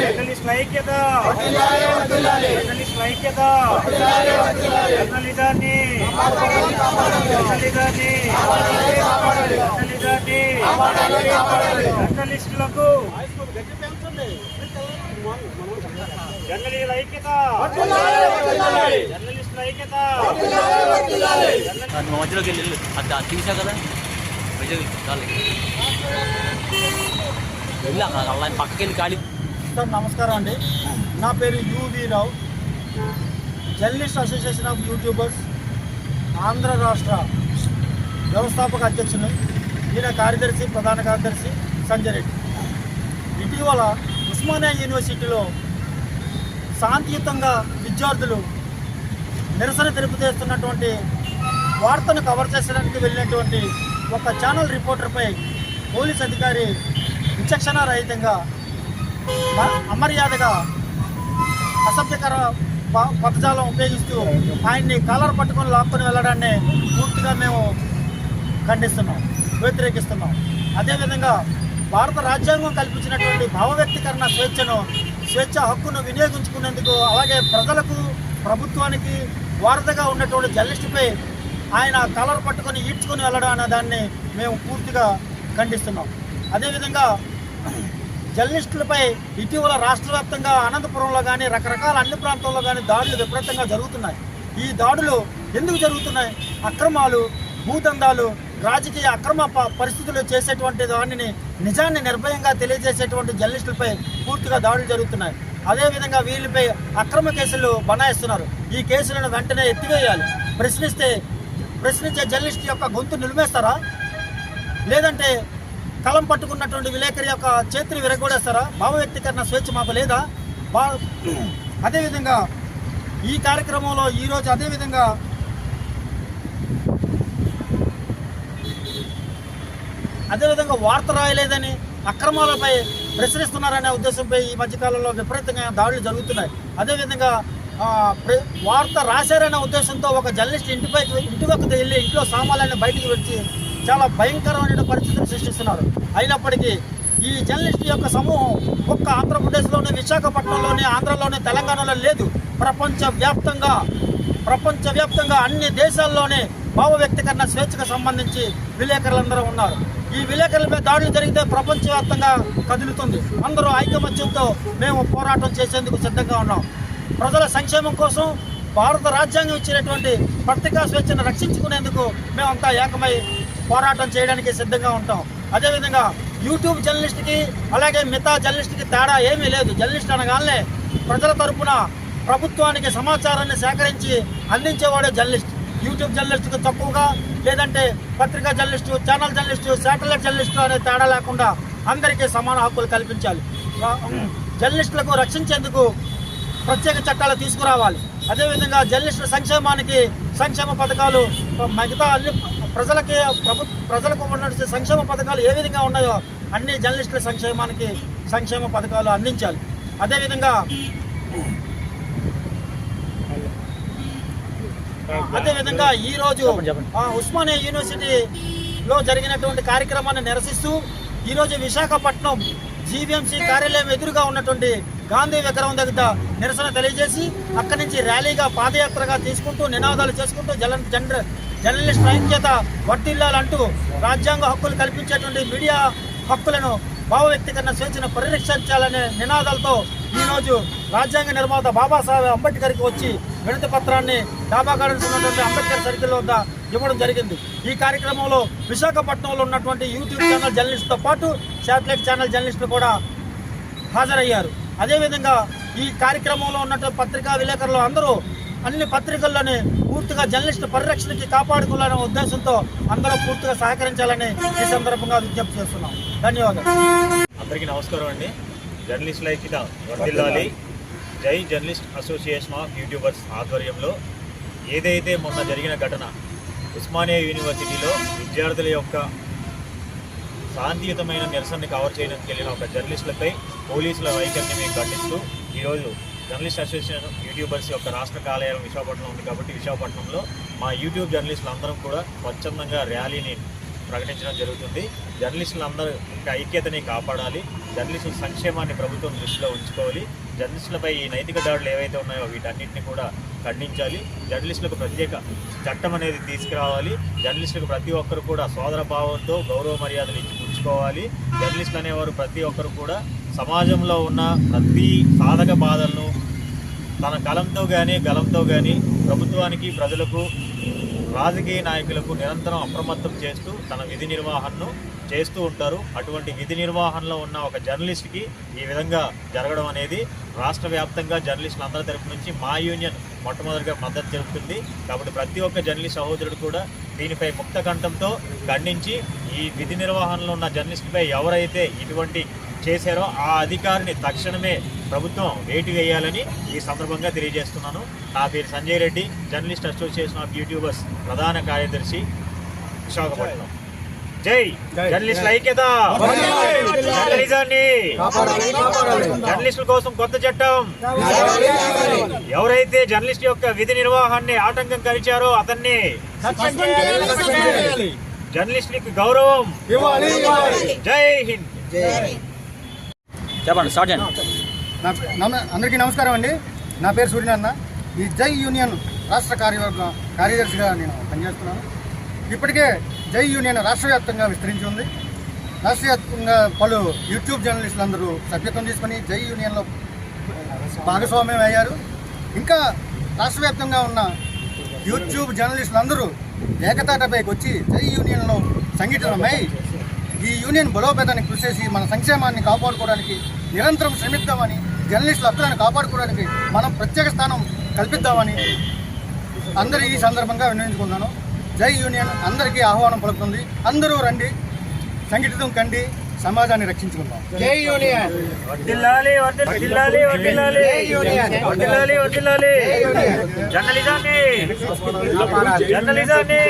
జర్నలిస్టుల ఐక్యత, జర్నలిస్టుల ఐక్యత, జర్నలిజాన్ని జర్నలిస్టులకు జర్నలిస్టుల ఐక్యత, జర్నలిస్టుల ఐక్యత. మధ్యలోకి వెళ్ళి అది తీసా కదా వెళ్ళి పక్కకి వెళ్ళి ఖాళీ. సార్ నమస్కారం అండి, నా పేరు UV Rao, journalist association of YouTubers Andhra రాష్ట్ర వ్యవస్థాపక అధ్యక్షుని. ఈయన కార్యదర్శి, ప్రధాన కార్యదర్శి సంజయ్ రెడ్డి. ఇటీవల ఉస్మానియా యూనివర్సిటీలో శాంతియుతంగా విద్యార్థులు నిరసన తెలుపుతున్నటువంటి వార్తను కవర్ చేసడానికి వెళ్ళినటువంటి ఒక ఛానల్ రిపోర్టర్పై పోలీస్ అధికారి విచక్షణ రహితంగా అమర్యాదగా అసభ్యకర పదజాలం ఉపయోగిస్తూ ఆయన్ని కాలర్ పట్టుకొని లాక్కొని వెళ్ళడాన్ని పూర్తిగా మేము ఖండిస్తున్నాం, వ్యతిరేకిస్తున్నాం. అదేవిధంగా భారత రాజ్యాంగం కల్పించినటువంటి భావ వ్యక్తీకరణ స్వేచ్ఛ హక్కును వినియోగించుకునేందుకు, అలాగే ప్రజలకు ప్రభుత్వానికి వారధిగా ఉన్నటువంటి జర్నలిస్టుపై ఆయన కాలర్ పట్టుకొని ఈడ్చుకొని వెళ్ళడం అనే దాన్ని మేము పూర్తిగా ఖండిస్తున్నాం. అదేవిధంగా జర్నలిస్టులపై ఇటీవల రాష్ట్ర వ్యాప్తంగా అనంతపురంలో కానీ రకరకాల అన్ని ప్రాంతాల్లో కానీ దాడులు విపరీతంగా జరుగుతున్నాయి. ఈ దాడులు ఎందుకు జరుగుతున్నాయి? అక్రమాలు, భూదందాలు, రాజకీయ అక్రమ పరిస్థితులు చేసేటువంటి దానిని నిజాన్ని నిర్భయంగా తెలియజేసేటువంటి జర్నలిస్టులపై పూర్తిగా దాడులు జరుగుతున్నాయి. అదేవిధంగా వీళ్ళపై అక్రమ కేసులు బనాయిస్తున్నారు. ఈ కేసులను వెంటనే ఎత్తివేయాలి. ప్రశ్నించే జర్నలిస్ట్ యొక్క గొంతు నిలిమేస్తారా, లేదంటే కలం పట్టుకున్నటువంటి విలేకరి యొక్క చేతిని విరగొడేస్తారా? భావ వ్యక్తీకరణ స్వేచ్ఛ మాకు లేదా? అదేవిధంగా ఈ కార్యక్రమంలో ఈరోజు అదేవిధంగా వార్త రాయలేదని, అక్రమాలపై ప్రశ్నిస్తున్నారనే ఉద్దేశంపై ఈ మధ్యకాలంలో విపరీతంగా దాడులు జరుగుతున్నాయి. అదేవిధంగా వార్త రాశారనే ఉద్దేశంతో ఒక జర్నలిస్ట్ ఇంటి వద్దకు వెళ్ళి ఇంట్లో సామాన్యాన్ని బయటికి వచ్చి చాలా భయంకరమైన పరిస్థితులు సృష్టిస్తున్నారు. అయినప్పటికీ ఈ జర్నలిస్ట్ యొక్క సమూహం ఒక్క ఆంధ్రప్రదేశ్లోనే, విశాఖపట్నంలోనే, ఆంధ్రలోనే, తెలంగాణలో లేదు. ప్రపంచవ్యాప్తంగా అన్ని దేశాల్లోనే భావ వ్యక్తీకరణ స్వేచ్ఛకు సంబంధించి విలేకరులందరూ ఉన్నారు. ఈ విలేకరులపై దాడులు జరిగితే ప్రపంచవ్యాప్తంగా కదులుతుంది. అందరూ ఐకమత్యంతో మేము పోరాటం చేసేందుకు సిద్ధంగా ఉన్నాం. ప్రజల సంక్షేమం కోసం భారత రాజ్యాంగం ఇచ్చినటువంటి పత్రికా స్వేచ్ఛను రక్షించుకునేందుకు మేమంతా ఏకమై పోరాటం చేయడానికి సిద్ధంగా ఉంటాం. అదేవిధంగా యూట్యూబ్ జర్నలిస్ట్కి అలాగే మిగతా జర్నలిస్ట్కి తేడా ఏమీ లేదు. జర్నలిస్ట్ అనగానే ప్రజల తరపున ప్రభుత్వానికి సమాచారాన్ని సేకరించి అందించేవాడే జర్నలిస్ట్. యూట్యూబ్ జర్నలిస్టుకు తక్కువగా, లేదంటే పత్రికా journalist, channel journalist, satellite journalist అనే తేడా లేకుండా అందరికీ సమాన హక్కులు కల్పించాలి. జర్నలిస్టులకు రక్షించేందుకు ప్రత్యేక చట్టాలు తీసుకురావాలి. అదేవిధంగా జర్నలిస్టుల సంక్షేమానికి సంక్షేమ పథకాలు, మిగతా అన్ని ప్రజలకు ఉన్నటువంటి సంక్షేమ పథకాలు ఏ విధంగా ఉన్నాయో అన్ని జర్నలిస్టుల సంక్షేమానికి సంక్షేమ పథకాలు అందించాలి. అదేవిధంగా ఈరోజు ఉస్మానియా యూనివర్సిటీలో జరిగినటువంటి కార్యక్రమాన్ని నిరసిస్తూ ఈరోజు విశాఖపట్నం జీవీఎంసీ కార్యాలయం ఎదురుగా ఉన్నటువంటి గాంధీ విగ్రహం దగ్గర నిరసన తెలియజేసి అక్కడి నుంచి ర్యాలీగా, పాదయాత్రగా తీసుకుంటూ నినాదాలు చేసుకుంటూ జర్నలిస్ట్ ఐక్యత వర్ధిల్లాలంటూ రాజ్యాంగ హక్కులు కల్పించేటువంటి మీడియా హక్కులను, భావ వ్యక్తీకరణ స్వేచ్ఛను పరిరక్షించాలనే నినాదాలతో ఈరోజు రాజ్యాంగ నిర్మాత బాబాసాహెబ్ అంబేద్కర్కి వచ్చి వినతి పత్రాన్ని డాబా గార్డెన్స్ ఉన్నటువంటి అంబేద్కర్ సర్కిల్ వద్ద ఇవ్వడం జరిగింది. ఈ కార్యక్రమంలో విశాఖపట్నంలో ఉన్నటువంటి యూట్యూబ్ ఛానల్ జర్నలిస్టుతో పాటు శాటిలైట్ ఛానల్ జర్నలిస్టులు కూడా హాజరయ్యారు. అదేవిధంగా ఈ కార్యక్రమంలో ఉన్నటువంటి పత్రికా విలేకరులు అందరూ అన్ని పత్రికల్లోనే పూర్తిగా జర్నలిస్టు పరిరక్షణకి కాపాడుకోవాలనే ఉద్దేశంతో అందరూ పూర్తిగా సహకరించాలని ఈ సందర్భంగా విజ్ఞప్తి చేస్తున్నాం. ధన్యవాదాలు. అందరికీ నమస్కారం అండి. జర్నలిస్టుల ఐక్యత వర్ధిల్లాలి, జై జర్నలిస్ట్ అసోసియేషన్ ఆఫ్ యూట్యూబర్స్ ఆధ్వర్యంలో ఏదైతే మొన్న జరిగిన ఘటన ఉస్మానియా యూనివర్సిటీలో విద్యార్థుల యొక్క శాంతియుతమైన నిరసనని కవర్ చేయడానికి వెళ్ళిన ఒక జర్నలిస్టులపై పోలీసుల వైఖరిని మేము ఖండిస్తూ ఈరోజు జర్నలిస్ట్ అసోసియేషన్ యూట్యూబర్స్ యొక్క రాష్ట్ర కార్యాలయం విశాఖపట్నం ఉంది కాబట్టి విశాఖపట్నంలో మా యూట్యూబ్ జర్నలిస్టులు అందరం కూడా స్వచ్ఛందంగా ర్యాలీని ప్రకటించడం జరుగుతుంది. జర్నలిస్టులందరూ యొక్క ఐక్యతని కాపాడాలి, జర్నలిస్టుల సంక్షేమాన్ని ప్రభుత్వం దృష్టిలో ఉంచుకోవాలి, జర్నలిస్టులపై ఈ నైతిక దాడులు ఏవైతే ఉన్నాయో వీటన్నిటిని కూడా ఖండించాలి, జర్నలిస్టులకు ప్రత్యేక చట్టం అనేది తీసుకురావాలి, జర్నలిస్టులకు ప్రతి ఒక్కరు కూడా సోదర భావంతో గౌరవ మర్యాదలు ఇచ్చి పుచ్చుకోవాలి. జర్నలిస్టులు అనేవారు ప్రతి ఒక్కరు కూడా సమాజంలో ఉన్న ప్రతి సాధక బాధలను తన కలంతో కానీ గలంతో కానీ ప్రభుత్వానికి, ప్రజలకు, రాజకీయ నాయకులకు నిరంతరం అప్రమత్తం చేస్తూ తన విధి నిర్వహణను చేస్తూ ఉంటారు. అటువంటి విధి నిర్వహణలో ఉన్న ఒక జర్నలిస్ట్కి ఈ విధంగా జరగడం అనేది రాష్ట్ర వ్యాప్తంగా జర్నలిస్టులు అందరి తరపు నుంచి మా యూనియన్ మొట్టమొదటిగా మద్దతు తెలుపుతుంది. కాబట్టి ప్రతి ఒక్క జర్నలిస్ట్ సహోదరుడు కూడా దీనిపై ముక్త కంఠంతో ఖండించి ఈ విధి నిర్వహణలో ఉన్న జర్నలిస్టుపై ఎవరైతే ఇటువంటి చేశారో ఆ అధికారిని తక్షణమే ప్రభుత్వం వేటు వేయాలని ఈ సందర్భంగా తెలియజేస్తున్నాను. నా పేరు Sanjay Reddy, journalist association of YouTubers ప్రధాన కార్యదర్శి, విశాఖపట్నం. జై జర్నలిస్టుల ఐక్యత, జర్నలిజాన్ని, జర్నలిస్టుల కోసం కొత్త చట్టం, ఎవరైతే జర్నలిస్ట్ యొక్క విధి నిర్వహణని ఆటంకం కలిచారో అతన్ని, జర్నలిస్టులకు గౌరవం. జై హింద్. చెప్పండి, స్టార్ట్ చేయండి. అందరికీ నమస్కారం అండి. నా పేరు సూర్యనారాయణ. ఈ జై యూనియన్ రాష్ట్ర కార్యదర్శిగా నేను పనిచేస్తున్నాను. ఇప్పటికే జై యూనియన్ రాష్ట్ర వ్యాప్తంగా విస్తరించి ఉంది. రాష్ట్ర వ్యాప్తంగా పలు యూట్యూబ్ జర్నలిస్టులు అందరూ సభ్యత్వం తీసుకొని జై యూనియన్లో భాగస్వామ్యం అయ్యారు. ఇంకా రాష్ట్ర వ్యాప్తంగా ఉన్న యూట్యూబ్ జర్నలిస్టులు అందరూ ఏకతాటపైకి వచ్చి జై యూనియన్లో సంఘటితమై ఈ యూనియన్ బలోపేతానికి కృషి చేసి మన సంక్షేమాన్ని కాపాడుకోవడానికి నిరంతరం శ్రమిద్దామని, జర్నలిస్టుల హక్కులను కాపాడుకోవడానికి మనం ప్రత్యేక స్థానం కల్పిద్దామని అందరూ ఈ సందర్భంగా వినియోగించుకున్నాను. జై యూనియన్ అందరికీ ఆహ్వానం పలుకుతుంది. అందరూ రండి, సంఘటితం కండి, సమాజాన్ని రక్షించుకుందాం. జై యూనియన్. వర్ధిల్లాలి, వర్ధిల్లాలి, వర్ధిల్లాలి, వర్ధిల్లాలి, వర్ధిల్లాలి. జర్నలిజాన్ని, జర్నలిజాన్ని